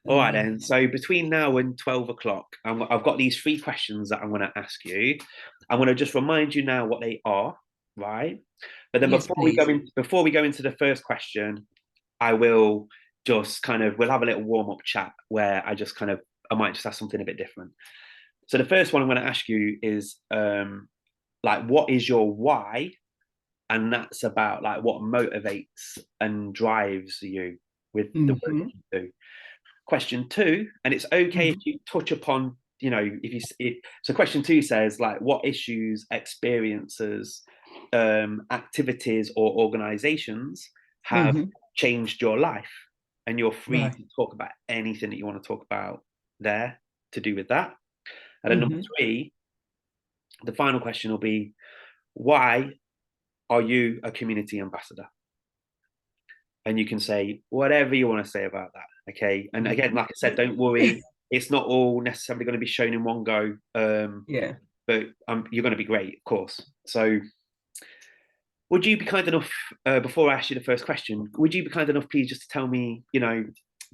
All right then. So between now and 12 o'clock, I've got these three questions that I'm going to ask you. I'm going to just remind you now what they are, right? But then Yes, please. before we go into the first question, I will just kind of we'll have a little warm up chat where I might just ask something a bit different. So the first one I'm going to ask you is like what is your why, and that's about like what motivates and drives you with the work Mm-hmm. that you do. Question two, and it's okay if Mm-hmm. you touch upon, if so question two says like what issues, experiences, activities or organizations have Mm-hmm. changed your life, and you're free Right. to talk about anything that you want to talk about there to do with that. And then number Mm-hmm. three, the final question will be, why are you a community ambassador? And you can say whatever you want to say about that. Okay. And again, Mm-hmm. like I said, don't worry. It's not all necessarily going to be shown in one go. Yeah. But you're going to be great, of course. So, would you be kind enough, before I ask you the first question, would you be kind enough, please, just to tell me,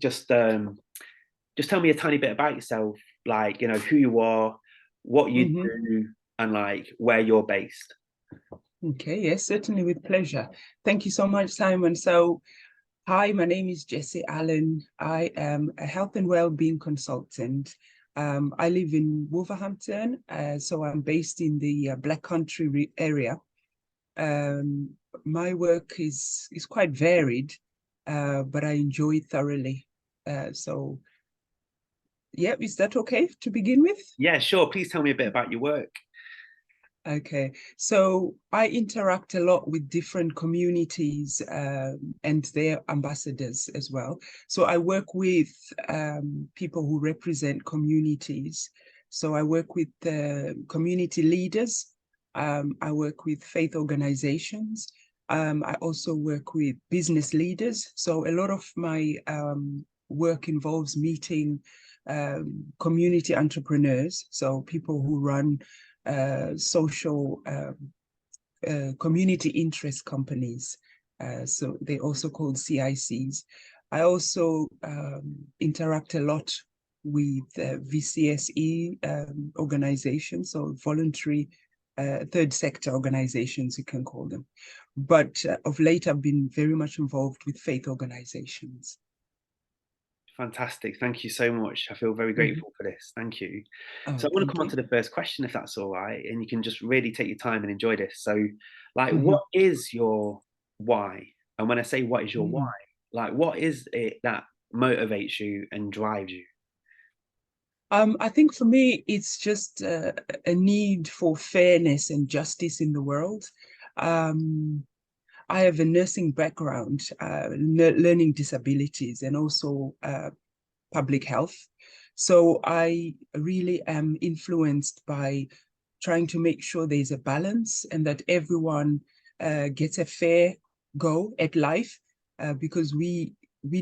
just just tell me a tiny bit about yourself, like, who you are, what you Mm-hmm. do, and like where you're based. Okay, yes, certainly with pleasure. Thank you so much, Simon. So, hi, my name is Jessie Allen. I am a health and well-being consultant. I live in Wolverhampton, so I'm based in the Black Country area. Um, my work is quite varied, but I enjoy it thoroughly. So, yeah, is that okay to begin with? Yeah, sure. Please tell me a bit about your work. Okay, so I interact a lot with different communities and their ambassadors as well. So I work with people who represent communities. So I work with community leaders. I work with faith organizations. I also work with business leaders. So a lot of my work involves meeting community entrepreneurs. So people who run social community interest companies. So they also called CICs. I also interact a lot with VCSE organizations, so voluntary third sector organizations, you can call them. But of late, I've been very much involved with faith organizations. Fantastic. Thank you so much. I feel very Mhm. grateful for this. Thank you. So Oh, I want to thank come on you. to the first question, if that's all right. And you can just really take your time and enjoy this. So, like, what Mhm. is your why? And when I say what is your why, Mm. like, what is it that motivates you and drives you? I think for me, it's just a need for fairness and justice in the world. Um, I have a nursing background, learning disabilities, and also public health. So I really am influenced by trying to make sure there's a balance and that everyone gets a fair go at life, because we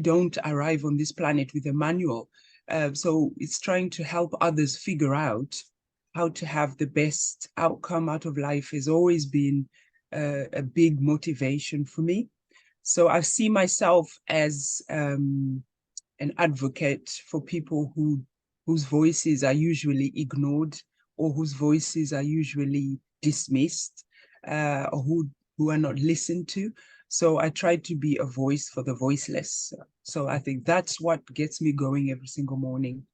don't arrive on this planet with a manual. So it's trying to help others figure out how to have the best outcome out of life has always been a big motivation for me. So I see myself as an advocate for people whose voices are usually ignored or whose voices are usually dismissed, or who are not listened to. So I try to be a voice for the voiceless. So I think that's what gets me going every single morning.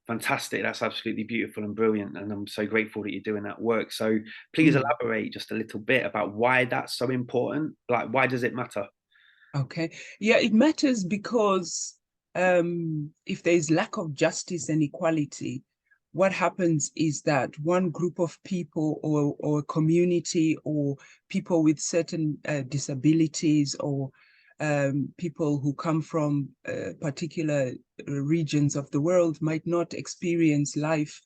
Fantastic. That's absolutely beautiful and brilliant. And I'm so grateful that you're doing that work. So please Mm. elaborate just a little bit about why that's so important. Like, why does it matter? Okay. Yeah, it matters because if there is lack of justice and equality, what happens is that one group of people or community or people with certain disabilities or people who come from particular regions of the world might not experience life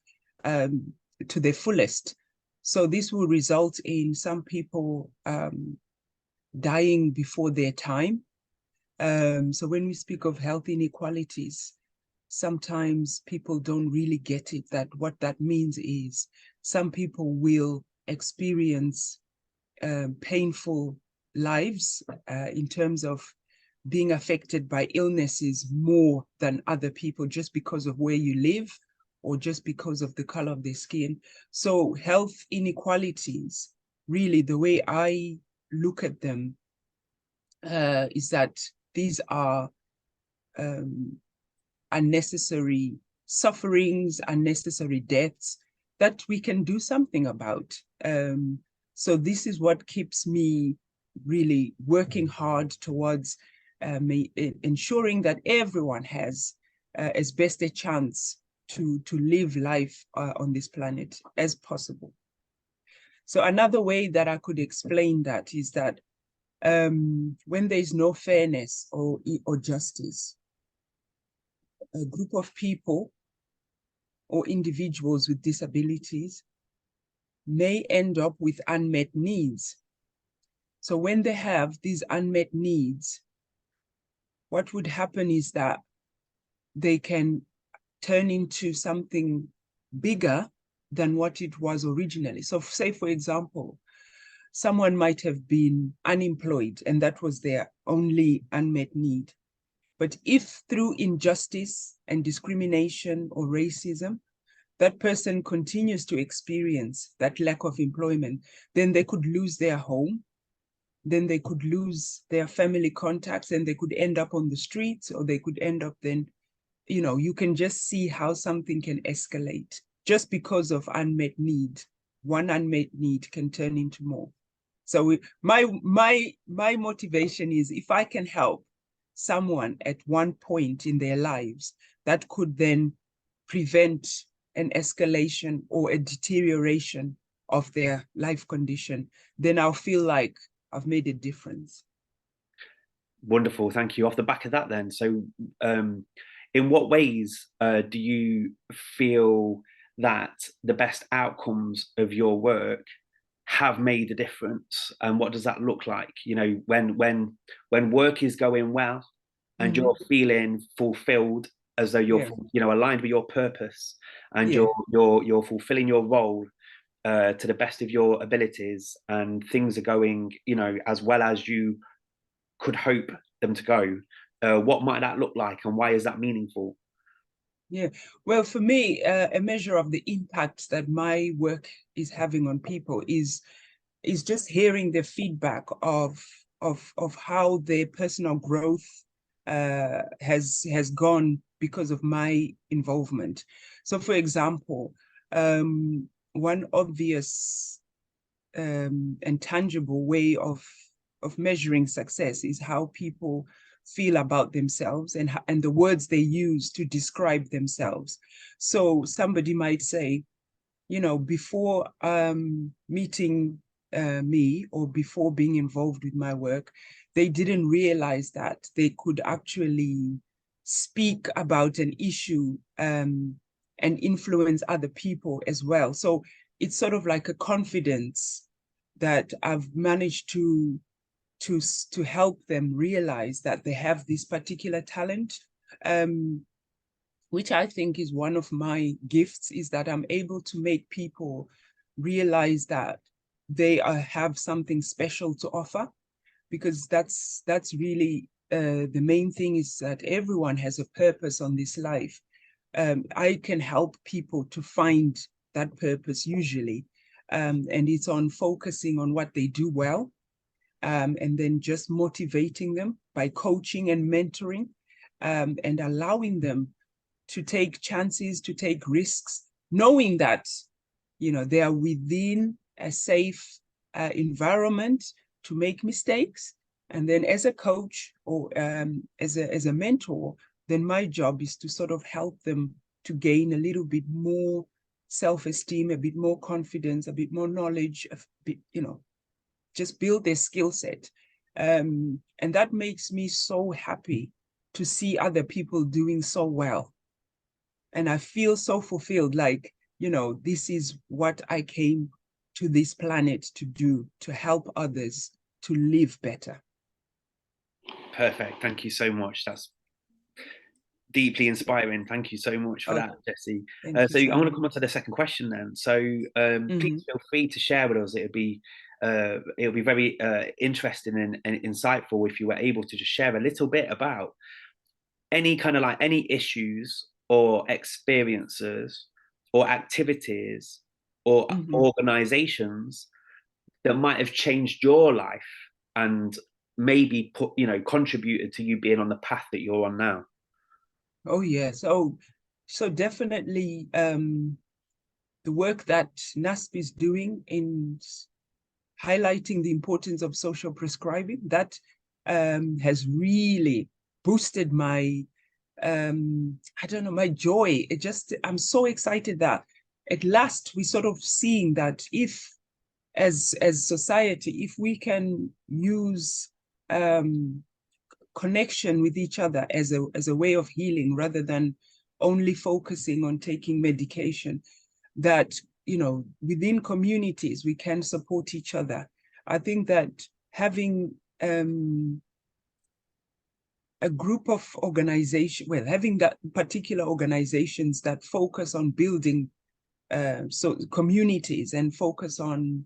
um, to their fullest. So this will result in some people dying before their time. So when we speak of health inequalities, sometimes people don't really get it, that what that means is some people will experience painful lives in terms of being affected by illnesses more than other people just because of where you live or just because of the color of their skin. So health inequalities, really the way I look at them is that these are unnecessary sufferings, unnecessary deaths that we can do something about. So this is what keeps me really working hard towards ensuring that everyone has as best a chance to live life on this planet as possible. So another way that I could explain that is that when there is no fairness or justice, a group of people or individuals with disabilities may end up with unmet needs. So when they have these unmet needs, what would happen is that they can turn into something bigger than what it was originally. So say, for example, someone might have been unemployed and that was their only unmet need. But if through injustice and discrimination or racism, that person continues to experience that lack of employment, then they could lose their home, then they could lose their family contacts, and they could end up on the streets, or they could end up then, you can just see how something can escalate just because of unmet need. One unmet need can turn into more. So my motivation is, if I can help someone at one point in their lives, that could then prevent an escalation or a deterioration of their life condition, then I'll feel like I've made a difference. Wonderful, thank you. Off the back of that then, so in what ways do you feel that the best outcomes of your work have made a difference, and what does that look like? When work is going well and you're feeling fulfilled, as though you're aligned with your purpose, and you're fulfilling your role to the best of your abilities, and things are going as well as you could hope them to go. What might that look like, and why is that meaningful? Yeah, well, for me, a measure of the impact that my work is having on people is just hearing the feedback of how their personal growth has gone because of my involvement. So, for example, one obvious and tangible way of measuring success is how people feel about themselves and the words they use to describe themselves. So somebody might say, before meeting me, or before being involved with my work, they didn't realize that they could actually speak about an issue and influence other people as well. So it's sort of like a confidence that I've managed to help them realize that they have this particular talent, which I think is one of my gifts, is that I'm able to make people realize that they have something special to offer, because that's really the main thing, is that everyone has a purpose on this life. I can help people to find that purpose usually, and it's on focusing on what they do well, and then just motivating them by coaching and mentoring, and allowing them to take chances, to take risks, knowing that, they are within a safe environment to make mistakes. And then as a coach, or as a mentor, then my job is to sort of help them to gain a little bit more self-esteem, a bit more confidence, a bit more knowledge, a bit, just build their skill set. And that makes me so happy to see other people doing so well. And I feel so fulfilled, like, this is what I came to this planet to do, to help others to live better. Perfect. Thank you so much. That's deeply inspiring. Thank you so much for that, Jessie. So I want to come on to the second question then. So please feel free to share with us. It would be it'll be very interesting and insightful if you were able to just share a little bit about any kind of like any issues or experiences or activities or Mhm. organizations that might have changed your life and maybe contributed to you being on the path that you're on now. Oh yes. Oh, so definitely the work that NASP is doing in highlighting the importance of social prescribing, that has really boosted my I don't know, my joy. I'm so excited that at last we sort of seeing that if as society, if we can use connection with each other as a way of healing rather than only focusing on taking medication, that within communities we can support each other. I think that having a group of organization, well, having that particular organizations that focus on building so communities and focus on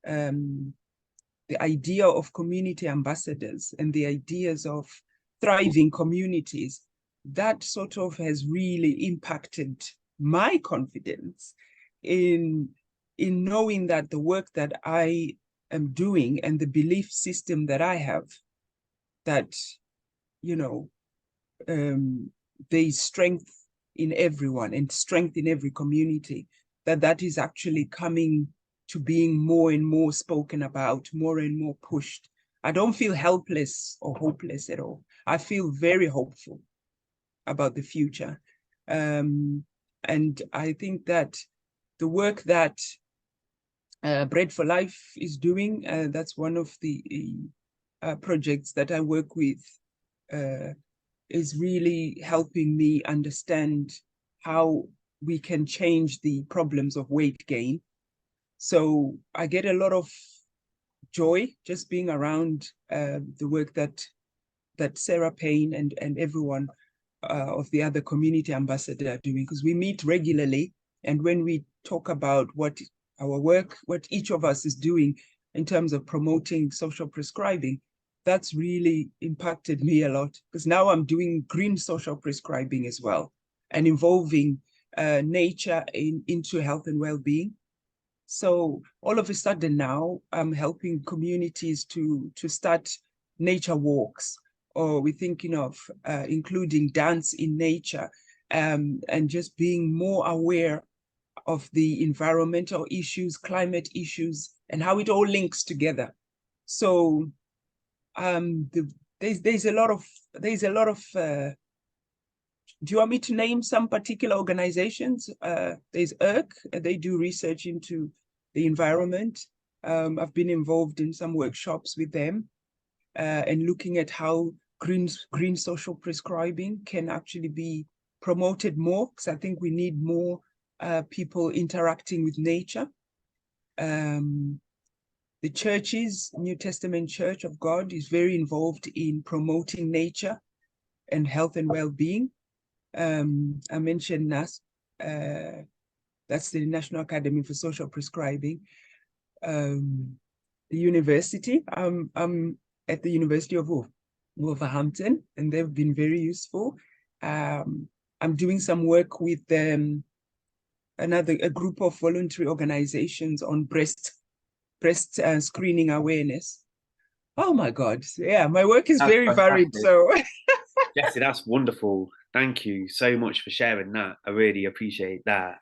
the idea of community ambassadors and the ideas of thriving communities, that sort of has really impacted my confidence in knowing that the work that I am doing and the belief system that I have, that you know there is strength in everyone and strength in every community, that is actually coming to being more and more spoken about, more and more pushed. I don't feel helpless or hopeless at all. I feel very hopeful about the future. And I think that the work that Bread for Life is doing, that's one of the projects that I work with, is really helping me understand how we can change the problems of weight gain. So I get a lot of joy just being around the work that Sarah Payne and everyone of the other community ambassadors are doing, because we meet regularly, and when we talk about what our work, what each of us is doing in terms of promoting social prescribing, that's really impacted me a lot, because now I'm doing green social prescribing as well and involving nature into health and well-being. So all of a sudden now I'm helping communities to start nature walks, or we're thinking of including dance in nature, and just being more aware of the environmental issues, climate issues, and how it all links together. So there's a lot of do you want me to name some particular organizations? There's ERC, they do research into the environment. I've been involved in some workshops with them and looking at how green social prescribing can actually be promoted more, because I think we need more people interacting with nature. The churches, New Testament Church of God, is very involved in promoting nature and health and well-being. I mentioned NAS, that's the National Academy for Social Prescribing. The university, I'm at the University of Wolverhampton, and they've been very useful. I'm doing some work with a group of voluntary organizations on breast screening awareness. Oh my God, yeah, my work is That's very varied. fantastic. So Jessie, that's wonderful. Thank you so much for sharing that. I really appreciate that.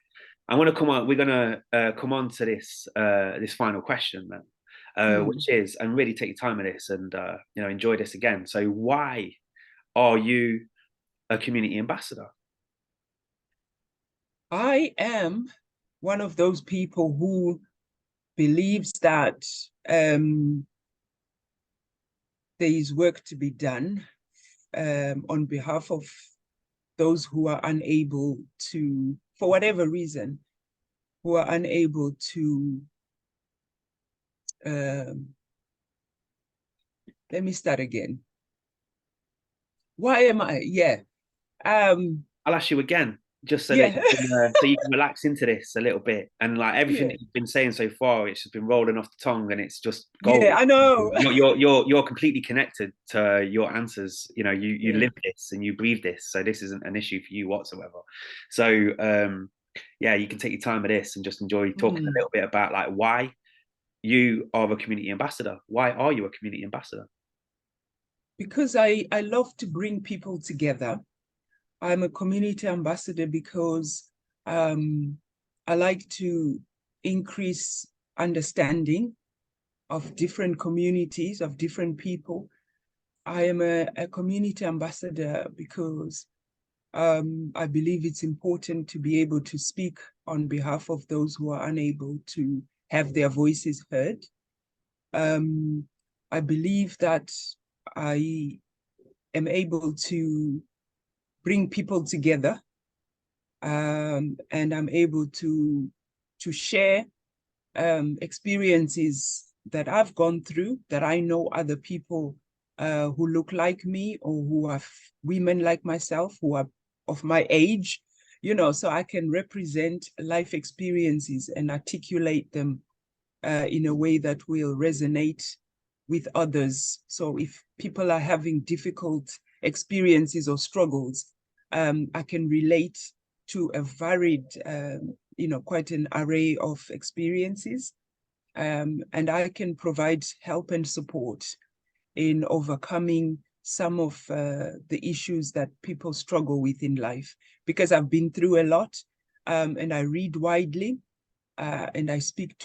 I want to come on. We're gonna come on to this final question then, which is, and really take your time with this and enjoy this again. So, why are you a community ambassador? I am one of those people who believes that there is work to be done on behalf of those who are unable to, for whatever reason, who are unable to, let me start again. Why am I? Yeah. I'll ask you again. just so that Yeah, you can, so you can relax into this a little bit, and like everything yeah, that you've been saying so far, it's just been rolling off the tongue, and it's just yeah, gold. I know. You're completely connected to your answers. You know, you Yeah. live this and you breathe this, so this isn't an issue for you whatsoever. So yeah, you can take your time with this and just enjoy talking a Mm. little bit about like why you are a community ambassador. Why are you a community ambassador? Because I love to bring people together. I'm a community ambassador because um, I like to increase understanding of different communities, of different people. I am a community ambassador because I believe it's important to be able to speak on behalf of those who are unable to have their voices heard. Um, I believe that I am able to bring people together, and I'm able to share experiences that I've gone through, that I know other people who look like me or who are women like myself who are of my age, so I can represent life experiences and articulate them in a way that will resonate with others. So if people are having difficult experiences or struggles, I can relate to a varied, quite an array of experiences. And I can provide help and support in overcoming some of the issues that people struggle with in life, because I've been through a lot, and I read widely, and I speak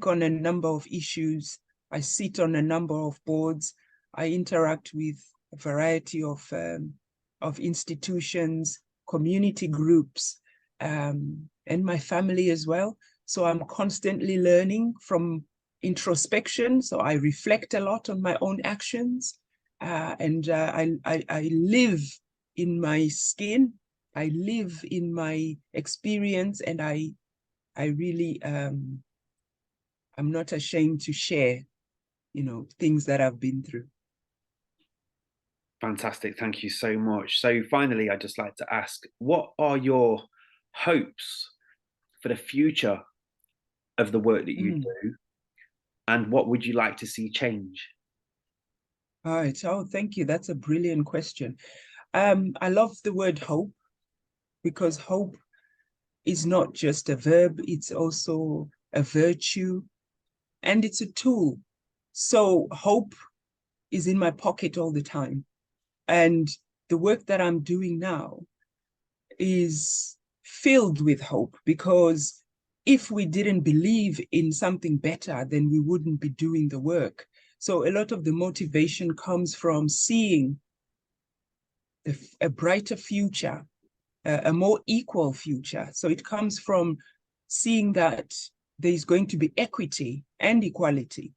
on a number of issues. I sit on a number of boards. I interact with a variety of institutions, community groups, and my family as well. So I'm constantly learning from introspection. So I reflect a lot on my own actions, and I live in my skin. I live in my experience, and I really I'm not ashamed to share, things that I've been through. Fantastic. Thank you so much. So finally, I'd just like to ask, what are your hopes for the future of the work that you Mm. do, and what would you like to see change? All right. Oh, thank you. That's a brilliant question. I love the word hope, because hope is not just a verb, it's also a virtue, and it's a tool. So hope is in my pocket all the time. And the work that I'm doing now is filled with hope, because if we didn't believe in something better, then we wouldn't be doing the work. So a lot of the motivation comes from seeing a brighter future, a more equal future. So it comes from seeing that there's going to be equity and equality.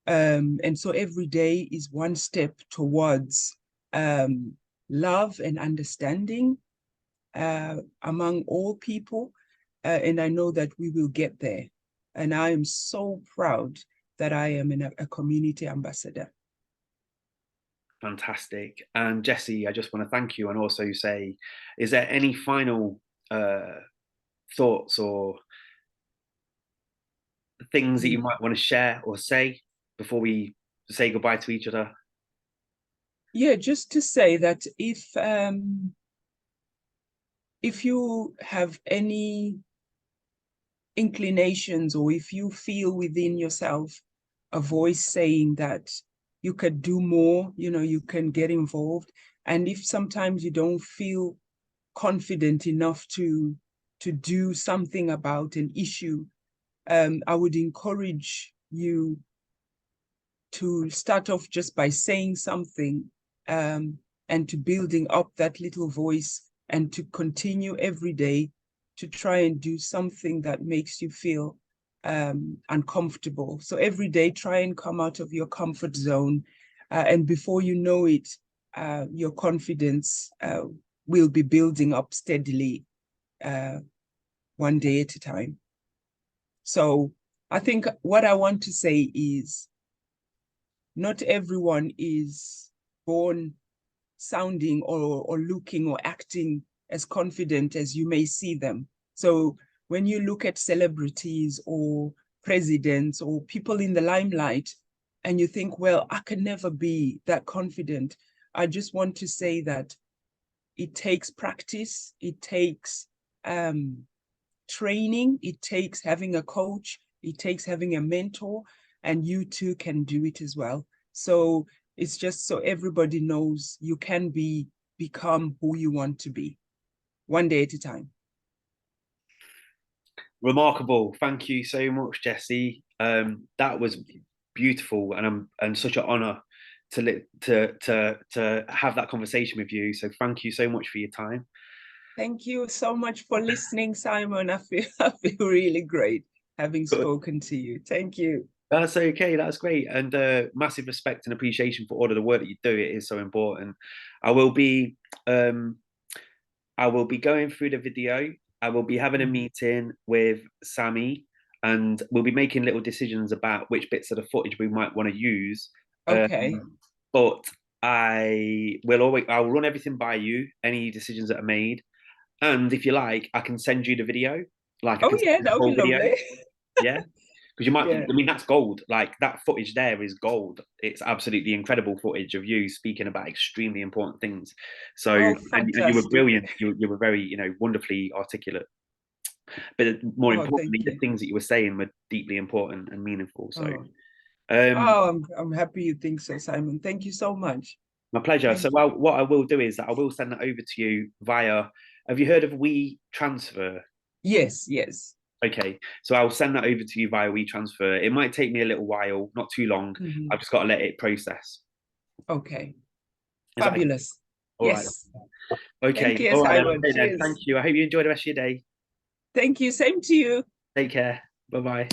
And so every day is one step towards um, love and understanding among all people. And I know that we will get there. And I am so proud that I am a community ambassador. Fantastic. And Jessie, I just want to thank you and also say, is there any final thoughts or things that you Mm. might want to share or say before we say goodbye to each other? Yeah, just to say that if you have any inclinations, or if you feel within yourself a voice saying that you could do more, you can get involved. And if sometimes you don't feel confident enough to do something about an issue, I would encourage you to start off just by saying something, um, and to building up that little voice, and to continue every day to try and do something that makes you feel uncomfortable. So every day, try and come out of your comfort zone. And before you know it, your confidence will be building up steadily, uh, one day at a time. So I think what I want to say is, not everyone is born sounding or looking or acting as confident as you may see them. So when you look at celebrities or presidents or people in the limelight and you think, well, I can never be that confident, I just want to say that it takes practice, it takes training, it takes having a coach, it takes having a mentor, and you too can do it as well. So it's just so everybody knows you can become who you want to be, one day at a time. Remarkable. Thank you so much, Jessie. That was beautiful, and such an honor to have that conversation with you. So thank you so much for your time. Thank you so much for listening, Simon. I feel really great having spoken to you. Thank you. That's okay. That's great, and massive respect and appreciation for all of the work that you do. It is so important. I will be um, I will be going through the video. I will be having a meeting with Sammy, and we'll be making little decisions about which bits of the footage we might want to use. Okay. But I'll run everything by you, any decisions that are made. And if you like, I can send you the video. Like I Oh can send yeah, you the that would whole be video. lovely. Yeah. Because you might, Yeah. I mean, that's gold. Like that footage there is gold. It's absolutely incredible footage of you speaking about extremely important things. So, Oh, and you were fantastic. brilliant. You were very, wonderfully articulate. But more Oh, importantly, thank the you. things that you were saying were deeply important and meaningful. So, Oh, um, I'm happy you think so, Simon. Thank you so much. my pleasure. So, Thank you. well, what I will do is that I will send that over to you via. Have you heard of WeTransfer? Yes, yes. Okay, so I'll send that over to you via WeTransfer. It might take me a little while, not too long. I've just got to let it process. Okay. Is that okay? Fabulous. All right? Yes. Thank Okay. you, All right then. Simon. Okay then. Thank Cheers. you. I hope you enjoy the rest of your day. Thank you. Same to you. Take care. Bye bye.